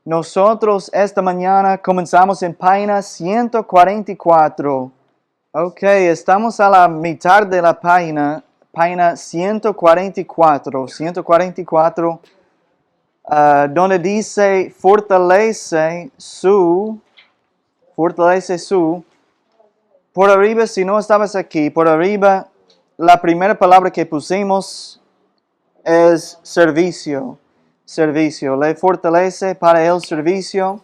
Nosotros esta mañana comenzamos en página 144. Ok, estamos a la mitad de la página 144. 144, donde dice fortalece su. Por arriba, si no estabas aquí, por arriba, la primera palabra que pusimos es servicio. Servicio. Le fortalece para el servicio.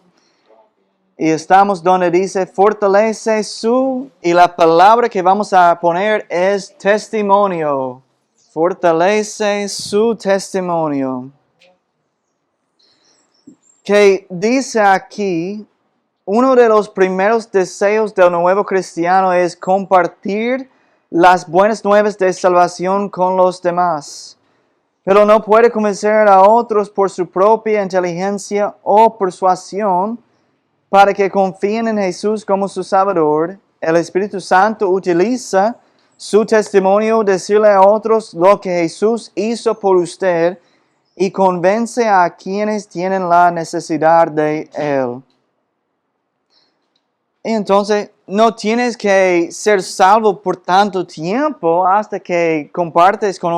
Y estamos donde dice fortalece su. Y la palabra que vamos a poner es testimonio. Fortalece su testimonio. Que dice aquí, uno de los primeros deseos del nuevo cristiano es compartir las buenas nuevas de salvación con los demás. Pero no puede convencer a otros por su propia inteligencia o persuasión para que confíen en Jesús como su Salvador. El Espíritu Santo utiliza su testimonio decirle a otros lo que Jesús hizo por usted y convence a quienes tienen la necesidad de Él. Entonces, no tienes que ser salvo por tanto tiempo hasta que compartes con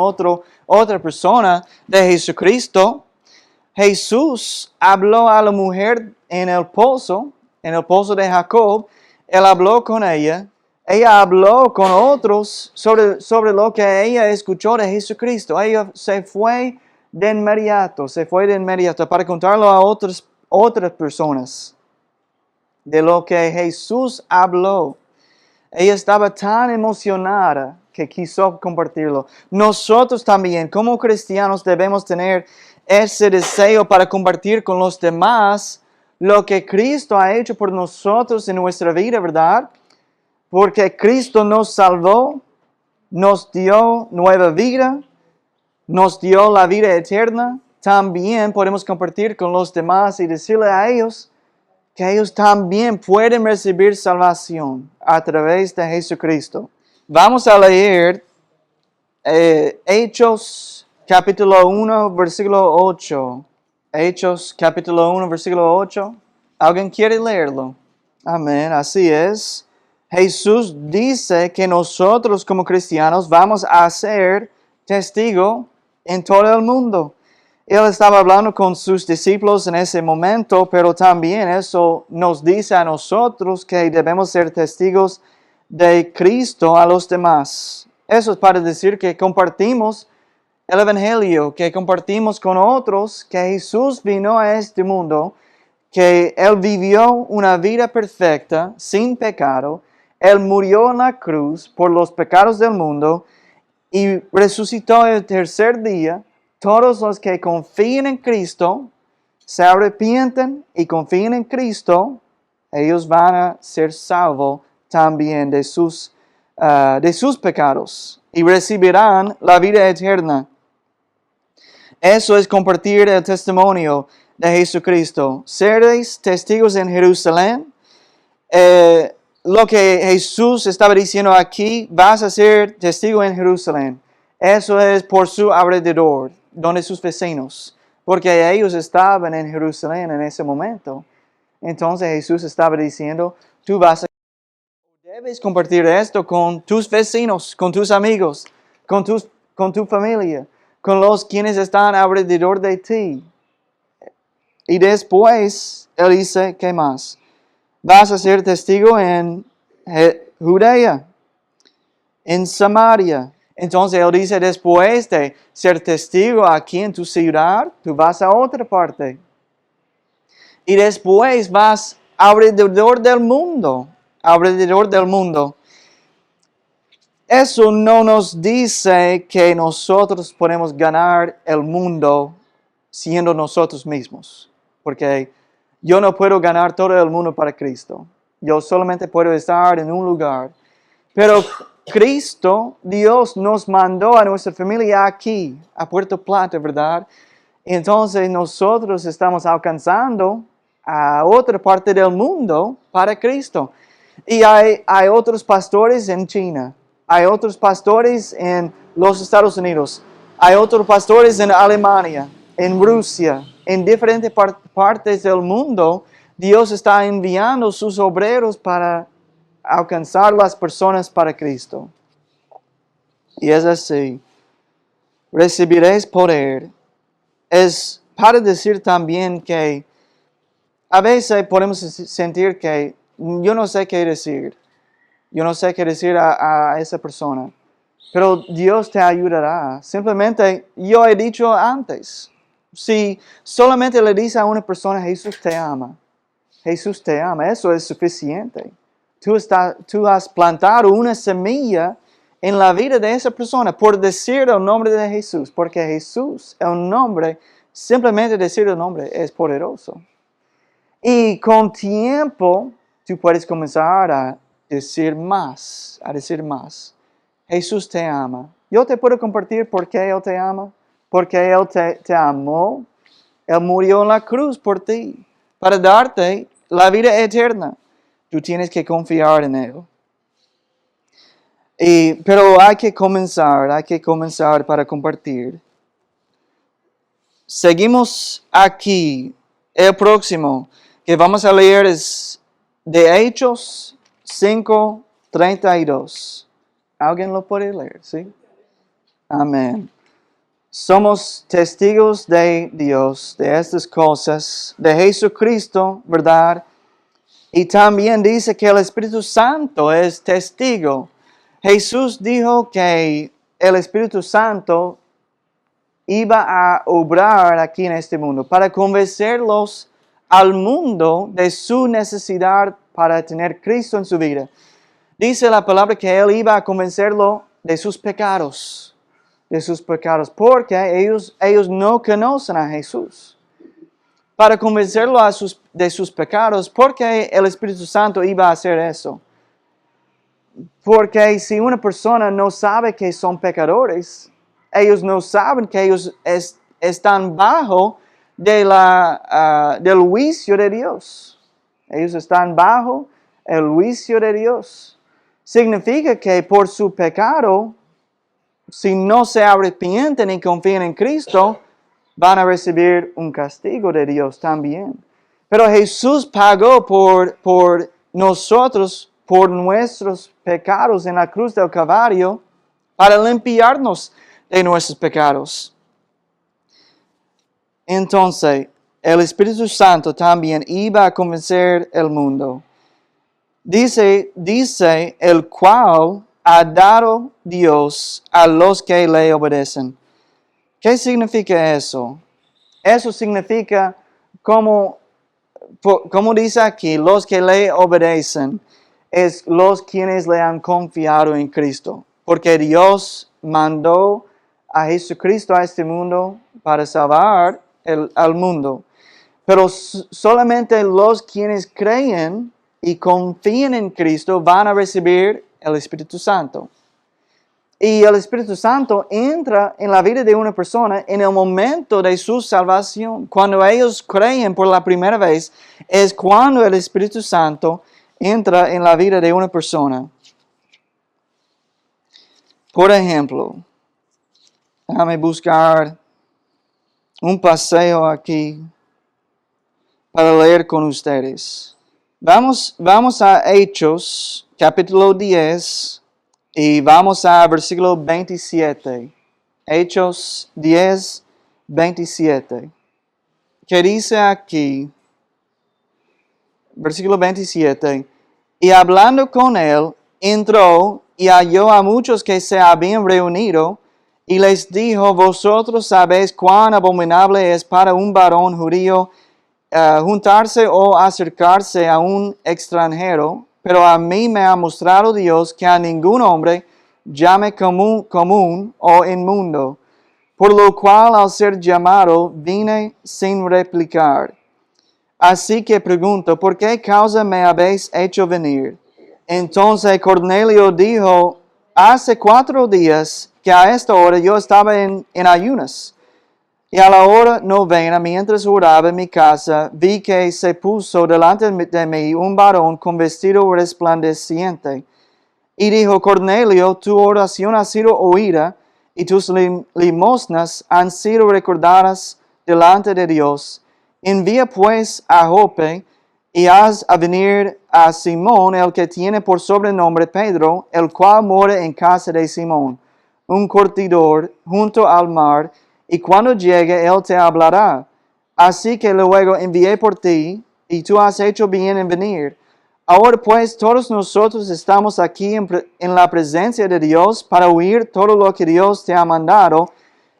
otra persona de Jesucristo. Jesús habló a la mujer en el pozo de Jacob. Él habló con ella. Ella habló con otros sobre lo que ella escuchó de Jesucristo. Ella se fue de inmediato para contarlo a otras personas de lo que Jesús habló. Ella estaba tan emocionada que quiso compartirlo. Nosotros también, como cristianos, debemos tener ese deseo para compartir con los demás lo que Cristo ha hecho por nosotros en nuestra vida, ¿verdad? Porque Cristo nos salvó, nos dio nueva vida, nos dio la vida eterna. También podemos compartir con los demás y decirle a ellos que ellos también pueden recibir salvación a través de Jesucristo. Vamos a leer Hechos capítulo 1, versículo 8. Hechos capítulo 1, versículo 8. ¿Alguien quiere leerlo? Amén, así es. Jesús dice que nosotros como cristianos vamos a ser testigos en todo el mundo. Él estaba hablando con sus discípulos en ese momento, pero también eso nos dice a nosotros que debemos ser testigos de Cristo a los demás. Eso es para decir que compartimos el Evangelio, que compartimos con otros que Jesús vino a este mundo, que Él vivió una vida perfecta, sin pecado. Él murió en la cruz por los pecados del mundo y resucitó el tercer día. Todos los que confíen en Cristo, se arrepienten y confíen en Cristo, ellos van a ser salvos también de sus pecados y recibirán la vida eterna. Eso es compartir el testimonio de Jesucristo. Seréis testigos en Jerusalén. Lo que Jesús estaba diciendo aquí, vas a ser testigo en Jerusalén. Eso es por su alrededor, donde sus vecinos, porque ellos estaban en Jerusalén en ese momento. Entonces Jesús estaba diciendo, debes compartir esto con tus vecinos, con tus amigos, con tu familia, con los quienes están alrededor de ti. Y después, Él dice, ¿qué más? Vas a ser testigo en Judea, en Samaria. Entonces Él dice, después de ser testigo aquí en tu ciudad, tú vas a otra parte. Y después vas alrededor del mundo. Alrededor del mundo. Eso no nos dice que nosotros podemos ganar el mundo siendo nosotros mismos. Porque yo no puedo ganar todo el mundo para Cristo. Yo solamente puedo estar en un lugar. Pero Cristo, Dios, nos mandó a nuestra familia aquí, a Puerto Plata, ¿verdad? Entonces nosotros estamos alcanzando a otra parte del mundo para Cristo. Y hay otros pastores en China, hay otros pastores en los Estados Unidos, hay otros pastores en Alemania, en Rusia, en diferentes partes del mundo, Dios está enviando sus obreros para alcanzar las personas para Cristo. Y es así. Recibiréis poder. Es para decir también que a veces podemos sentir que yo no sé qué decir. Yo no sé qué decir a esa persona. Pero Dios te ayudará. Simplemente, yo he dicho antes, si solamente le dices a una persona, Jesús te ama, eso es suficiente. Tú has plantado una semilla en la vida de esa persona por decir el nombre de Jesús, porque Jesús, el nombre, simplemente decir el nombre es poderoso. Y con tiempo, tú puedes comenzar a decir más, Jesús te ama. Yo te puedo compartir por qué Él te ama. Porque Él te amó. Él murió en la cruz por ti. Para darte la vida eterna. Tú tienes que confiar en Él. Pero hay que comenzar para compartir. Seguimos aquí. El próximo que vamos a leer es de Hechos 5:32. ¿Alguien lo puede leer? ¿Sí? Amén. Somos testigos de Dios, de estas cosas, de Jesucristo, ¿verdad? Y también dice que el Espíritu Santo es testigo. Jesús dijo que el Espíritu Santo iba a obrar aquí en este mundo para convencerlos al mundo de su necesidad para tener Cristo en su vida. Dice la palabra que Él iba a convencerlo de sus pecados, porque ellos no conocen a Jesús. Para convencerlo de sus pecados, ¿por qué el Espíritu Santo iba a hacer eso? Porque si una persona no sabe que son pecadores, ellos no saben que ellos están bajo del juicio de Dios. Ellos están bajo el juicio de Dios. Significa que por su pecado, si no se arrepienten y confían en Cristo, van a recibir un castigo de Dios también. Pero Jesús pagó por nosotros, por nuestros pecados en la cruz del Calvario, para limpiarnos de nuestros pecados. Entonces, el Espíritu Santo también iba a convencer el mundo. Dice el cual ha dado Dios a los que le obedecen. ¿Qué significa eso? Eso significa, como dice aquí, los que le obedecen es los quienes le han confiado en Cristo. Porque Dios mandó a Jesucristo a este mundo para salvar al mundo. Pero solamente los quienes creen y confían en Cristo van a recibir el Espíritu Santo. Y el Espíritu Santo entra en la vida de una persona en el momento de su salvación. Cuando ellos creen por la primera vez, es cuando el Espíritu Santo entra en la vida de una persona. Por ejemplo, déjame buscar un paseo aquí para leer con ustedes. Vamos a Hechos, capítulo 10, y vamos a versículo 27. Hechos 10, 27. ¿Qué dice aquí? Versículo 27. Y hablando con él, entró y halló a muchos que se habían reunido, y les dijo, vosotros sabéis cuán abominable es para un varón judío juntarse o acercarse a un extranjero, pero a mí me ha mostrado Dios que a ningún hombre llame común o inmundo, por lo cual al ser llamado vine sin replicar. Así que pregunto, ¿por qué causa me habéis hecho venir? Entonces Cornelio dijo, hace 4 días que a esta hora yo estaba en ayunas. Y a la hora 9, mientras oraba en mi casa, vi que se puso delante de mí un varón con vestido resplandeciente. Y dijo, Cornelio, tu oración ha sido oída, y tus limosnas han sido recordadas delante de Dios. Envía pues a Jope y haz a venir a Simón, el que tiene por sobrenombre Pedro, el cual mora en casa de Simón, un curtidor junto al mar, y cuando llegue él te hablará. Así que luego envié por ti, y tú has hecho bien en venir. Ahora pues todos nosotros estamos aquí en la presencia de Dios para oír todo lo que Dios te ha mandado.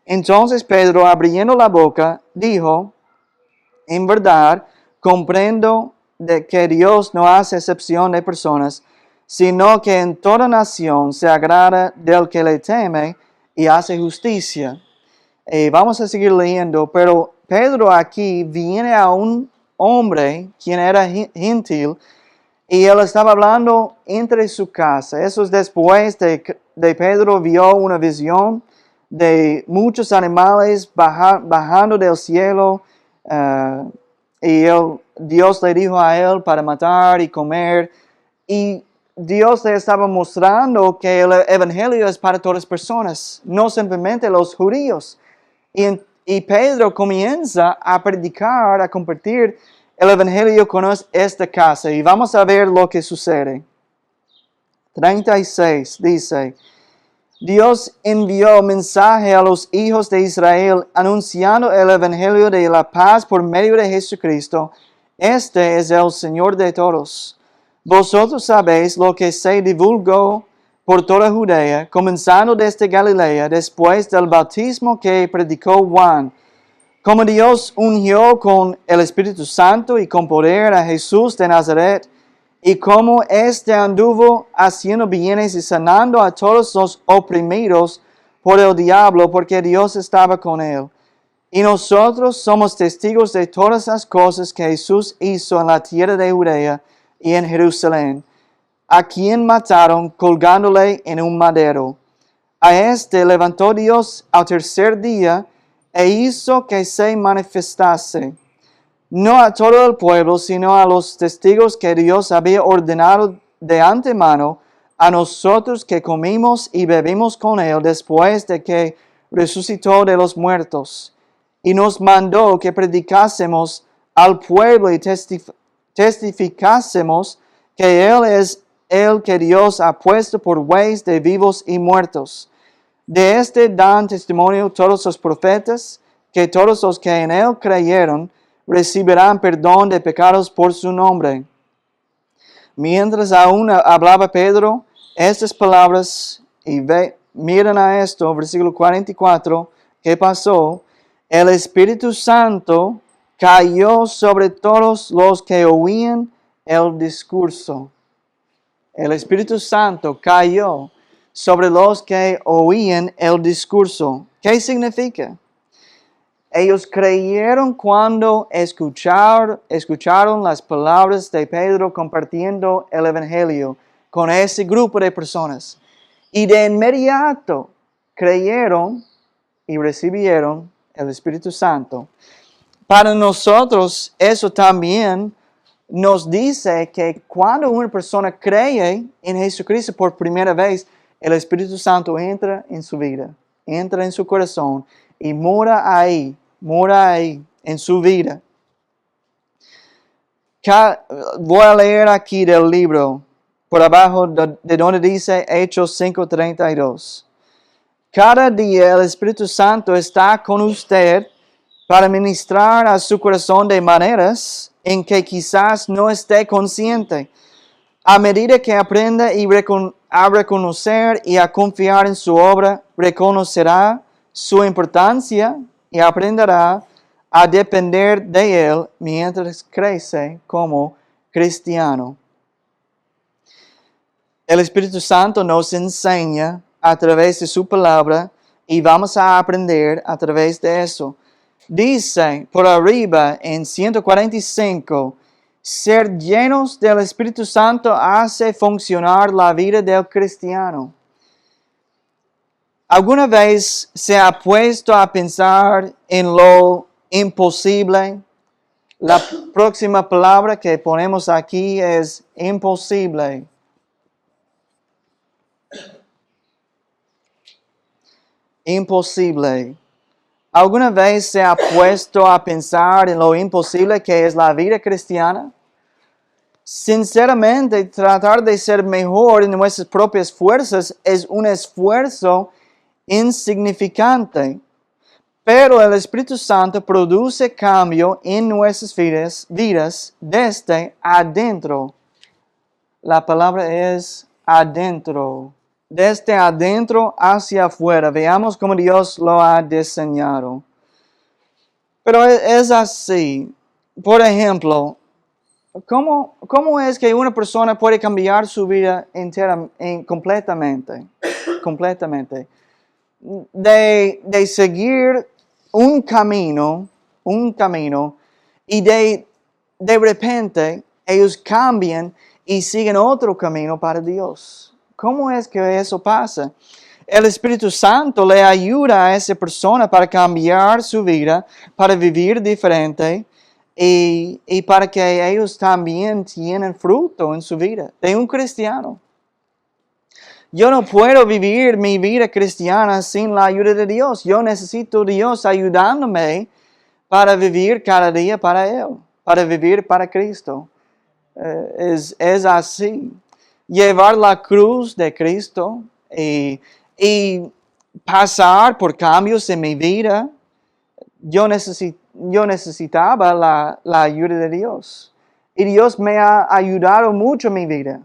Entonces Pedro, abriendo la boca, dijo, en verdad, comprendo de que Dios no hace excepción de personas, sino que en toda nación se agrada del que le teme y hace justicia. Vamos a seguir leyendo, pero Pedro aquí viene a un hombre quien era gentil y él estaba hablando entre su casa. Eso es después de Pedro vio una visión de muchos animales bajando del cielo. Y Dios le dijo a él para matar y comer. Y Dios le estaba mostrando que el evangelio es para todas las personas, no simplemente los judíos. Y Pedro comienza a predicar, a compartir el evangelio con esta casa. Y vamos a ver lo que sucede. 36 dice, Dios envió mensaje a los hijos de Israel anunciando el evangelio de la paz por medio de Jesucristo. Este es el Señor de todos. Vosotros sabéis lo que se divulgó por toda Judea, comenzando desde Galilea, después del bautismo que predicó Juan, como Dios ungió con el Espíritu Santo y con poder a Jesús de Nazaret, y como éste anduvo haciendo bienes y sanando a todos los oprimidos por el diablo, porque Dios estaba con él. Y nosotros somos testigos de todas las cosas que Jesús hizo en la tierra de Judea y en Jerusalén, a quien mataron colgándole en un madero. A este levantó Dios al tercer día e hizo que se manifestase, no a todo el pueblo, sino a los testigos que Dios había ordenado de antemano, a nosotros que comimos y bebimos con él después de que resucitó de los muertos. Y nos mandó que predicásemos al pueblo y testificásemos que él es el que Dios ha puesto por juez de vivos y muertos. De este dan testimonio todos los profetas, que todos los que en él creyeron recibirán perdón de pecados por su nombre. Mientras aún hablaba Pedro estas palabras, y miren a esto, versículo 44, ¿qué pasó? El Espíritu Santo cayó sobre todos los que oían el discurso. El Espíritu Santo cayó sobre los que oían el discurso. ¿Qué significa? Ellos creyeron cuando escucharon las palabras de Pedro compartiendo el Evangelio con ese grupo de personas. Y de inmediato creyeron y recibieron el Espíritu Santo. Para nosotros eso también nos dice que cuando una persona cree en Jesucristo por primera vez, el Espíritu Santo entra en su vida, entra en su corazón y mora ahí en su vida. Voy a leer aquí del libro, por abajo de donde dice Hechos 5:32. Cada día el Espíritu Santo está con usted para ministrar a su corazón de maneras en que quizás no esté consciente. A medida que aprenda a reconocer y a confiar en su obra, reconocerá su importancia y aprenderá a depender de él mientras crece como cristiano. El Espíritu Santo nos enseña a través de su palabra y vamos a aprender a través de eso. Dice por arriba en 145, ser llenos del Espíritu Santo hace funcionar la vida del cristiano. ¿Alguna vez se ha puesto a pensar en lo imposible? La próxima palabra que ponemos aquí es imposible. Imposible. ¿Alguna vez se ha puesto a pensar en lo imposible que es la vida cristiana? Sinceramente, tratar de ser mejor en nuestras propias fuerzas es un esfuerzo insignificante. Pero el Espíritu Santo produce cambio en nuestras vidas desde adentro. La palabra es adentro. Desde adentro hacia afuera. Veamos cómo Dios lo ha diseñado. Pero es así. Por ejemplo, ¿cómo es que una persona puede cambiar su vida completamente? Completamente. De seguir un camino, y de repente ellos cambian y siguen otro camino para Dios. ¿Cómo es que eso pasa? El Espíritu Santo le ayuda a esa persona para cambiar su vida, para vivir diferente y para que ellos también tienen fruto en su vida de un cristiano. Yo no puedo vivir mi vida cristiana sin la ayuda de Dios. Yo necesito a Dios ayudándome para vivir cada día para Él, para vivir para Cristo. Es así. Llevar la cruz de Cristo y pasar por cambios en mi vida. Yo necesitaba la ayuda de Dios. Y Dios me ha ayudado mucho en mi vida.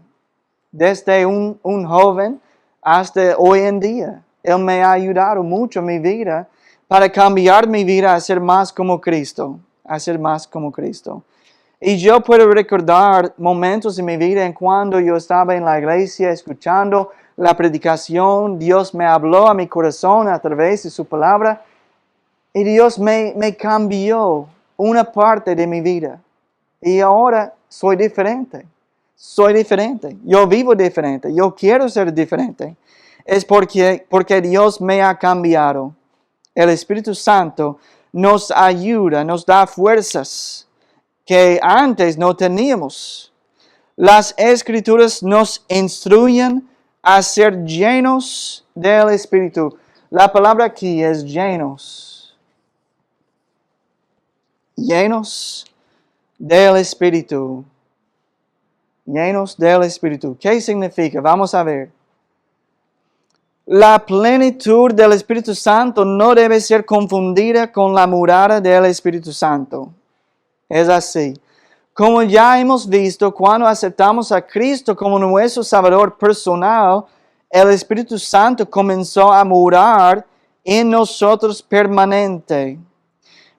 Desde un joven hasta hoy en día. Él me ha ayudado mucho en mi vida para cambiar mi vida a ser más como Cristo. A ser más como Cristo. Y yo puedo recordar momentos en mi vida en cuando yo estaba en la iglesia escuchando la predicación. Dios me habló a mi corazón a través de su palabra. Y Dios me cambió una parte de mi vida. Y ahora soy diferente. Soy diferente. Yo vivo diferente. Yo quiero ser diferente. Es porque Dios me ha cambiado. El Espíritu Santo nos ayuda, nos da fuerzas que antes no teníamos. Las Escrituras nos instruyen a ser llenos del Espíritu. La palabra aquí es llenos. Llenos del Espíritu. Llenos del Espíritu. ¿Qué significa? Vamos a ver. La plenitud del Espíritu Santo no debe ser confundida con la morada del Espíritu Santo. Es así. Como ya hemos visto, cuando aceptamos a Cristo como nuestro Salvador personal, el Espíritu Santo comenzó a morar en nosotros permanente.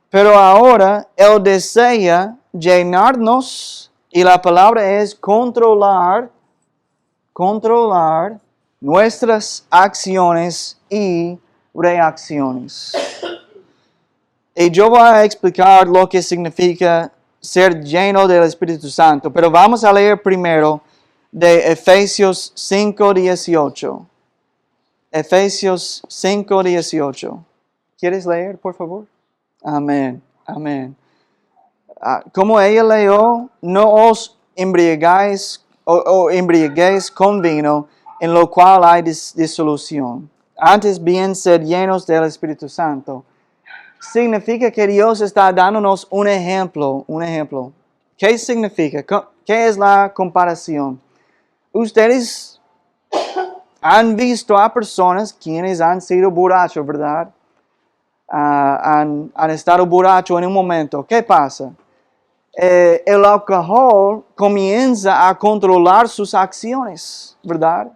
Pero ahora Él desea llenarnos, y la palabra es controlar nuestras acciones y reacciones. Y yo voy a explicar lo que significa ser lleno del Espíritu Santo, pero vamos a leer primero de Efesios 5:18. Efesios 5:18. ¿Quieres leer, por favor? Amén, amén. Como ella leyó, no os embriaguéis con vino, en lo cual hay disolución. Antes bien, sed llenos del Espíritu Santo. Significa que Dios está dándonos un ejemplo. ¿Qué significa? ¿Qué es la comparación? Ustedes han visto a personas quienes han sido borrachos, ¿verdad? Han estado borrachos en un momento. ¿Qué pasa? El alcohol comienza a controlar sus acciones, ¿verdad?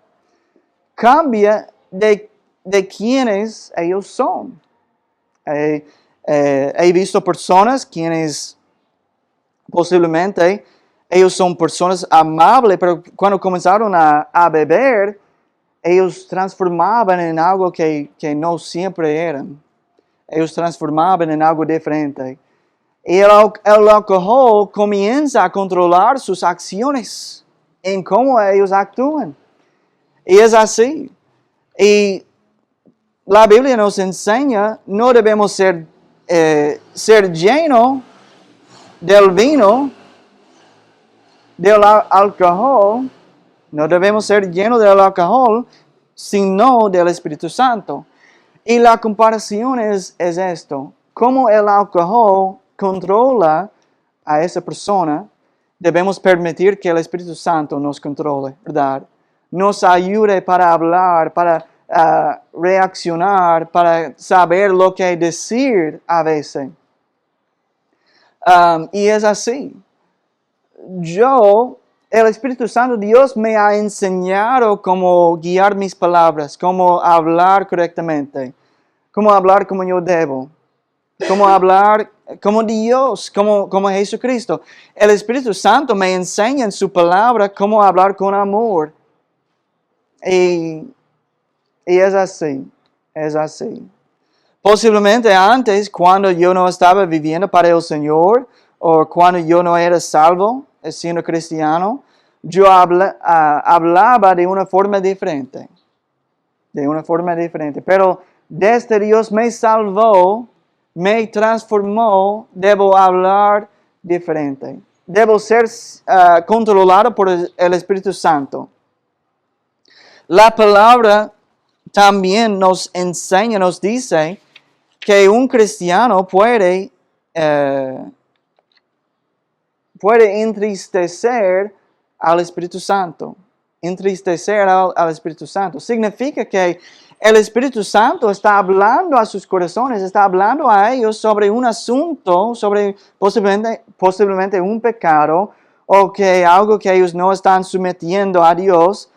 Cambia de quienes ellos son. He visto personas quienes posiblemente ellos son personas amables, pero cuando comenzaron a beber, ellos transformaban en algo que no siempre eran. Ellos transformaban en algo diferente. Y el alcohol comienza a controlar sus acciones en cómo ellos actúan. Y es así. Y la Biblia nos enseña, no debemos ser llenos del vino, del alcohol, no debemos ser llenos del alcohol, sino del Espíritu Santo. Y la comparación es esto. Cómo el alcohol controla a esa persona, debemos permitir que el Espíritu Santo nos controle, ¿verdad? Nos ayude para hablar, para reaccionar, para saber lo que decir a veces. Y es así. El Espíritu Santo, Dios me ha enseñado cómo guiar mis palabras, cómo hablar correctamente, cómo hablar como yo debo, cómo hablar como Dios, como Jesucristo. El Espíritu Santo me enseña en su palabra cómo hablar con amor. Y es así, es así. Posiblemente antes, cuando yo no estaba viviendo para el Señor, o cuando yo no era salvo, siendo cristiano, yo hablaba de una forma diferente. De una forma diferente. Pero desde Dios me salvó, me transformó, debo hablar diferente. Debo ser controlado por el Espíritu Santo. La palabra también nos enseña, nos dice que un cristiano puede entristecer al Espíritu Santo. Entristecer al Espíritu Santo. Significa que el Espíritu Santo está hablando a sus corazones, está hablando a ellos sobre un asunto, sobre posiblemente un pecado, o que algo que ellos no están sometiendo a Dios,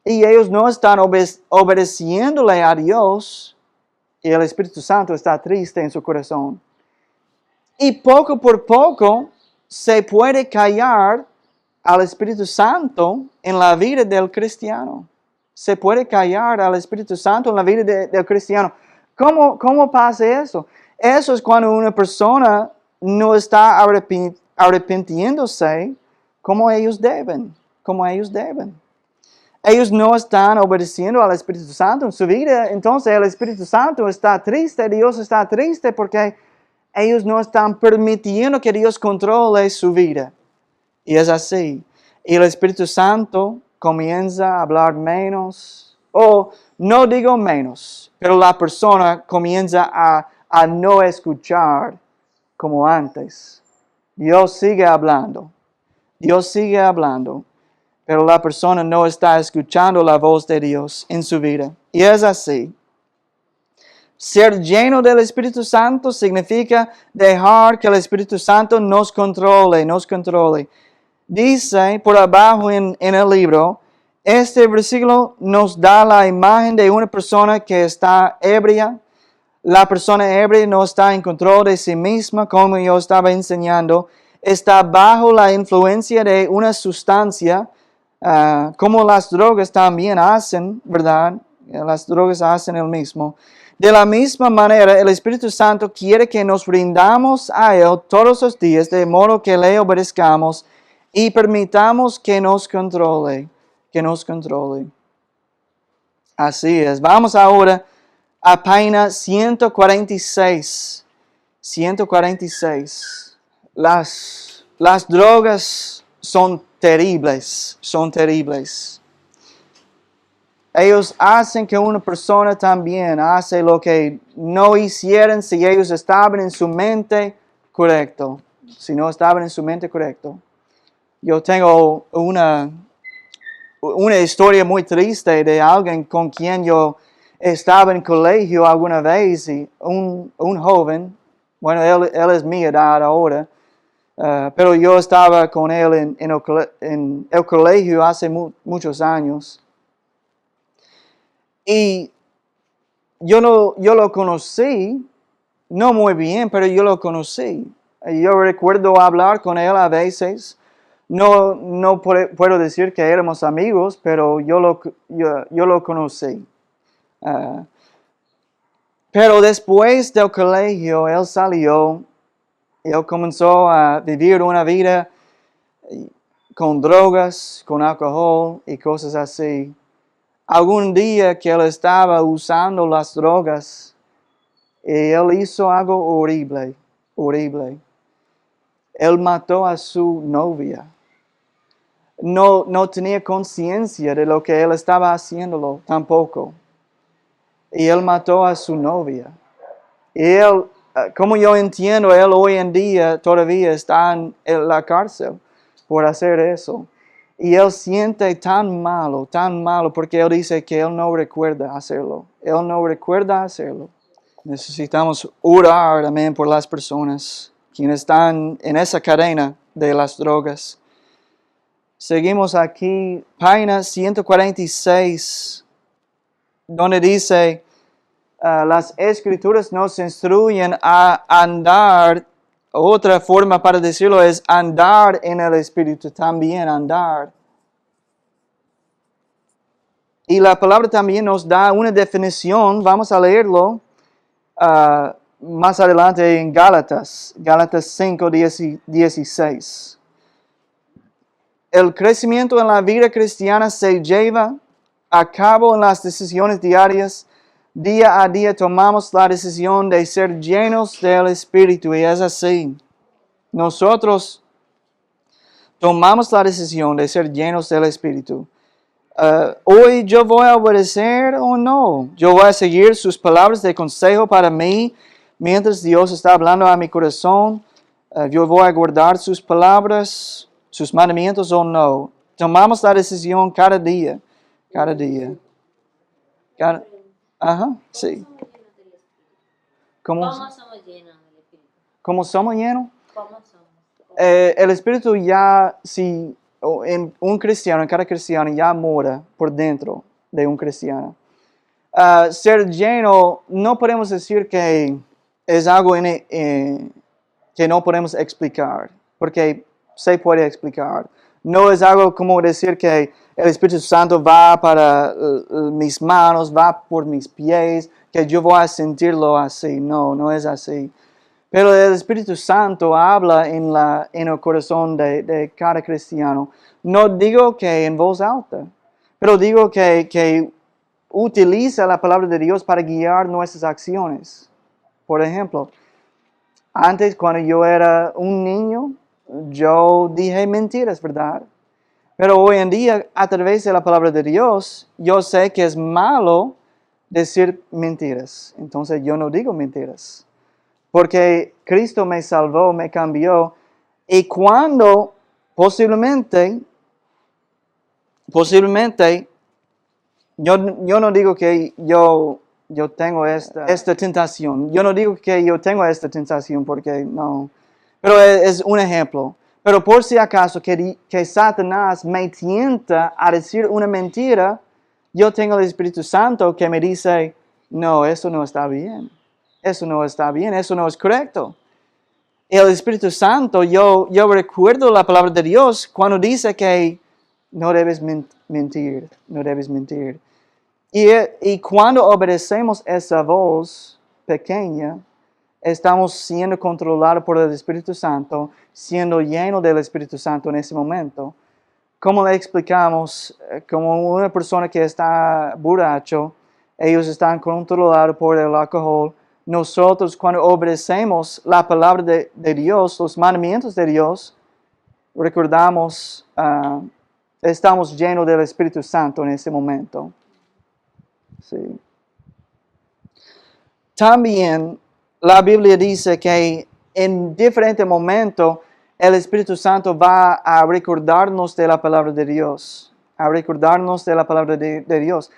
y ellos no están obedeciéndole a Dios, y el Espíritu Santo está triste en su corazón. Y poco por poco se puede callar al Espíritu Santo en la vida del cristiano. Se puede callar al Espíritu Santo en la vida del cristiano. ¿Cómo pasa eso? Eso es cuando una persona no está arrepintiéndose como ellos deben. Como ellos deben. Ellos no están obedeciendo al Espíritu Santo en su vida. Entonces el Espíritu Santo está triste. Dios está triste porque ellos no están permitiendo que Dios controle su vida. Y es así. Y el Espíritu Santo comienza a hablar menos, o no digo menos, pero la persona comienza a no escuchar como antes. Dios sigue hablando. Dios sigue hablando, pero la persona no está escuchando la voz de Dios en su vida. Y es así. Ser lleno del Espíritu Santo significa dejar que el Espíritu Santo nos controle, nos controle. Dice por abajo en el libro, este versículo nos da la imagen de una persona que está ebria. La persona ebria no está en control de sí misma, como yo estaba enseñando. Está bajo la influencia de una sustancia, como las drogas también hacen, ¿verdad? Las drogas hacen el mismo. De la misma manera, el Espíritu Santo quiere que nos rindamos a Él todos los días, de modo que le obedezcamos y permitamos que nos controle, que nos controle. Así es. Vamos ahora a página 146. 146. Las drogas son terribles, son terribles. Ellos hacen que una persona también hace lo que no hicieran si ellos estaban en su mente correcto. Si no estaban en su mente correcto. Yo tengo una historia muy triste de alguien con quien yo estaba en colegio alguna vez, y un joven, bueno, él es mi edad ahora, pero yo estaba con él en el colegio hace muchos años. Y yo lo conocí, no muy bien, pero yo lo conocí. Yo recuerdo hablar con él a veces. No puedo decir que éramos amigos, pero yo lo conocí. Pero después del colegio, él salió, él comenzó a vivir una vida con drogas, con alcohol y cosas así. Algún día que él estaba usando las drogas, él hizo algo horrible, horrible. Él mató a su novia. No tenía conciencia de lo que él estaba haciéndolo tampoco. y él mató a su novia. Y él, como yo entiendo, él hoy en día todavía está en la cárcel por hacer eso. Y él siente tan malo, porque él dice que él no recuerda hacerlo. Él no recuerda hacerlo. Necesitamos orar, amén, por las personas quienes están en esa cadena de las drogas. Seguimos aquí, página 146, donde dice, las escrituras nos instruyen a andar. Otra forma para decirlo es andar en el Espíritu, también andar. Y la palabra también nos da una definición, vamos a leerlo más adelante en Gálatas 5, 16. El crecimiento en la vida cristiana se lleva a cabo en las decisiones diarias. Día a día tomamos la decisión de ser llenos del Espíritu, y es así. Nosotros tomamos la decisión de ser llenos del Espíritu. Hoy yo voy a obedecer o no. Yo voy a seguir sus palabras de consejo para mí mientras Dios está hablando a mi corazón. Yo voy a guardar sus palabras, sus mandamientos o no. Tomamos la decisión cada día. Cada día. Ajá, sí. ¿Cómo somos llenos del Espíritu? ¿Cómo somos llenos? ¿Cómo somos? El Espíritu ya, si en un cristiano, en cada cristiano ya mora por dentro de un cristiano. Ser lleno, no podemos decir que es algo que no podemos explicar, porque se puede explicar. No es algo como decir que el Espíritu Santo va para mis manos, va por mis pies, que yo voy a sentirlo así. No, no es así. Pero el Espíritu Santo habla en el corazón de cada cristiano. No digo que en voz alta, pero digo que utiliza la palabra de Dios para guiar nuestras acciones. Por ejemplo, antes cuando yo era un niño, yo dije mentiras, ¿verdad? Pero hoy en día, a través de la palabra de Dios, yo sé que es malo decir mentiras. Entonces yo no digo mentiras. Porque Cristo me salvó, me cambió. Y cuando posiblemente, yo no digo que yo tengo esta tentación. Yo no digo que yo tengo esta tentación porque no. Pero es un ejemplo. Pero por si acaso que Satanás me tienta a decir una mentira, yo tengo el Espíritu Santo que me dice, no, eso no está bien. Eso no está bien, eso no es correcto. El Espíritu Santo, yo recuerdo la palabra de Dios cuando dice que no debes mentir, no debes mentir. Y cuando obedecemos esa voz pequeña, estamos siendo controlados por el Espíritu Santo, siendo llenos del Espíritu Santo en ese momento. ¿Cómo le explicamos? Como una persona que está borracho, ellos están controlados por el alcohol. Nosotros cuando obedecemos la palabra de Dios, los mandamientos de Dios, recordamos, estamos llenos del Espíritu Santo en ese momento. Sí. También la Biblia dice que en diferente momento el Espíritu Santo va a recordarnos de la palabra de Dios, a recordarnos de la palabra de Dios.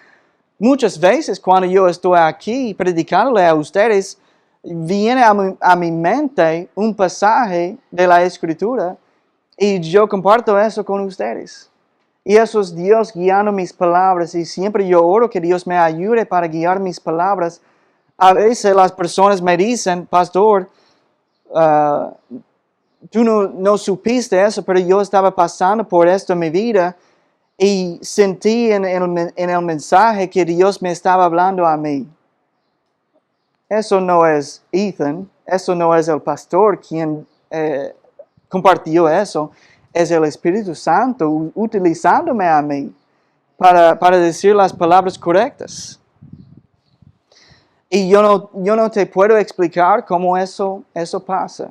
Muchas veces cuando yo estoy aquí predicándole a ustedes, viene a mi mente un pasaje de la Escritura y yo comparto eso con ustedes. Y eso es Dios guiando mis palabras, y siempre yo oro que Dios me ayude para guiar mis palabras. A veces las personas me dicen, pastor, tú no supiste eso, pero yo estaba pasando por esto en mi vida y sentí en el mensaje que Dios me estaba hablando a mí. Eso no es Ethan, eso no es el pastor quien compartió eso, es el Espíritu Santo utilizándome a mí para decir las palabras correctas. Y yo no te puedo explicar cómo eso pasa.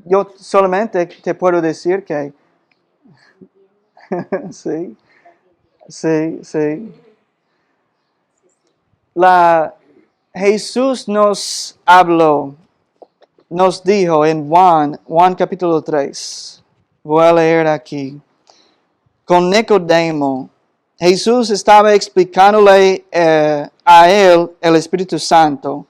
Yo solamente te puedo decir que sí. Jesús nos habló, nos dijo en Juan capítulo 3. Voy a leer aquí. Con Nicodemo, Jesús estaba explicándole a él el Espíritu Santo,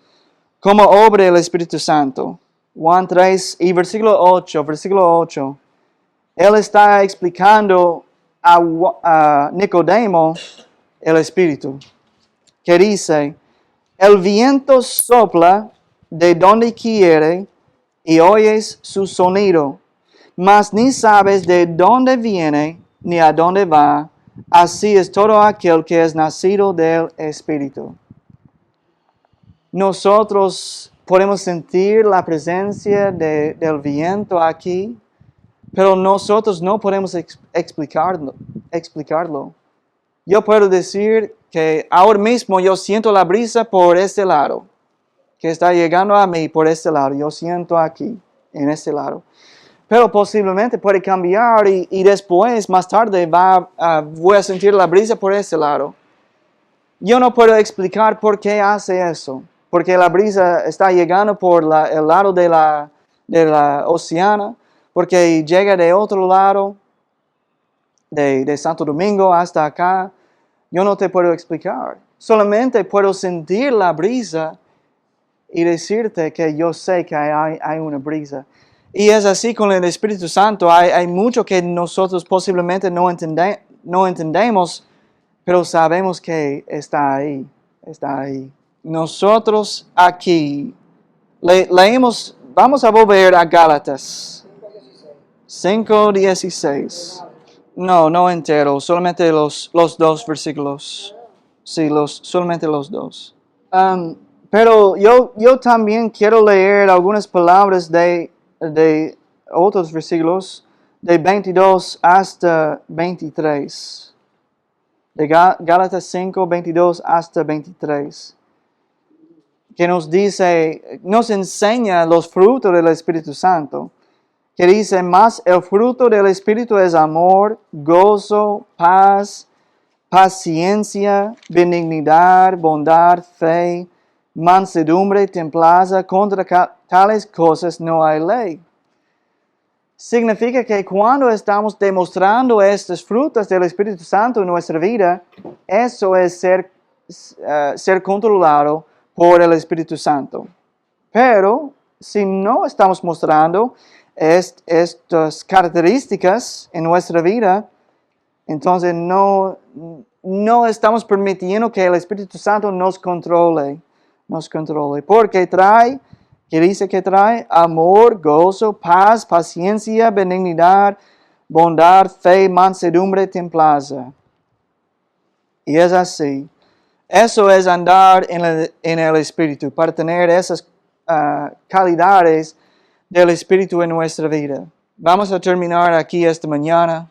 cómo obra el Espíritu Santo. Juan 3 y versículo 8. Él está explicando a Nicodemo el Espíritu, que dice, el viento sopla de donde quiere y oyes su sonido, mas ni sabes de dónde viene ni a dónde va. Así es todo aquel que es nacido del Espíritu. Nosotros podemos sentir la presencia del viento aquí, pero nosotros no podemos explicarlo. Yo puedo decir que ahora mismo yo siento la brisa por este lado, que está llegando a mí por este lado. Yo siento aquí, en este lado. Pero posiblemente puede cambiar y después, más tarde, voy a sentir la brisa por este lado. Yo no puedo explicar por qué hace eso. Porque la brisa está llegando por el lado de la océana, porque llega de otro lado, de Santo Domingo hasta acá. Yo no te puedo explicar. Solamente puedo sentir la brisa y decirte que yo sé que hay una brisa. Y es así con el Espíritu Santo. Hay mucho que nosotros posiblemente no entendemos, pero sabemos que está ahí. Está ahí. Nosotros aquí leemos, vamos a volver a Gálatas 5:16. No entero, solamente los dos versículos. Sí, solamente los dos. Pero yo también quiero leer algunas palabras de otros versículos, de 22 hasta 23. De Gálatas 5:22 hasta 23. Que nos dice, nos enseña los frutos del Espíritu Santo. Que dice, más el fruto del Espíritu es amor, gozo, paz, paciencia, benignidad, bondad, fe, mansedumbre, templanza. Contra tales cosas no hay ley. Significa que cuando estamos demostrando estos frutos del Espíritu Santo en nuestra vida, eso es ser controlado por el Espíritu Santo. Pero si no estamos mostrando estas características en nuestra vida, entonces no estamos permitiendo que el Espíritu Santo nos controle. Porque que dice que trae amor, gozo, paz, paciencia, benignidad, bondad, fe, mansedumbre, templanza. Y es así. Eso es andar en el Espíritu, para tener esas calidades del Espíritu en nuestra vida. Vamos a terminar aquí esta mañana.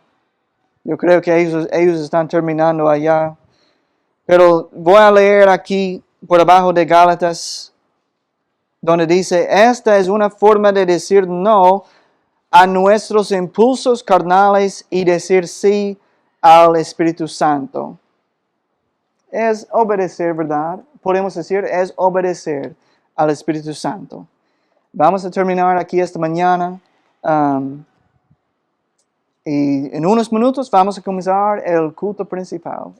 Yo creo que ellos están terminando allá. Pero voy a leer aquí por abajo de Gálatas, donde dice, esta es una forma de decir no a nuestros impulsos carnales y decir sí al Espíritu Santo. Es obedecer, ¿verdad? Podemos decir, es obedecer al Espíritu Santo. Vamos a terminar aquí esta mañana. Y en unos minutos vamos a comenzar el culto principal.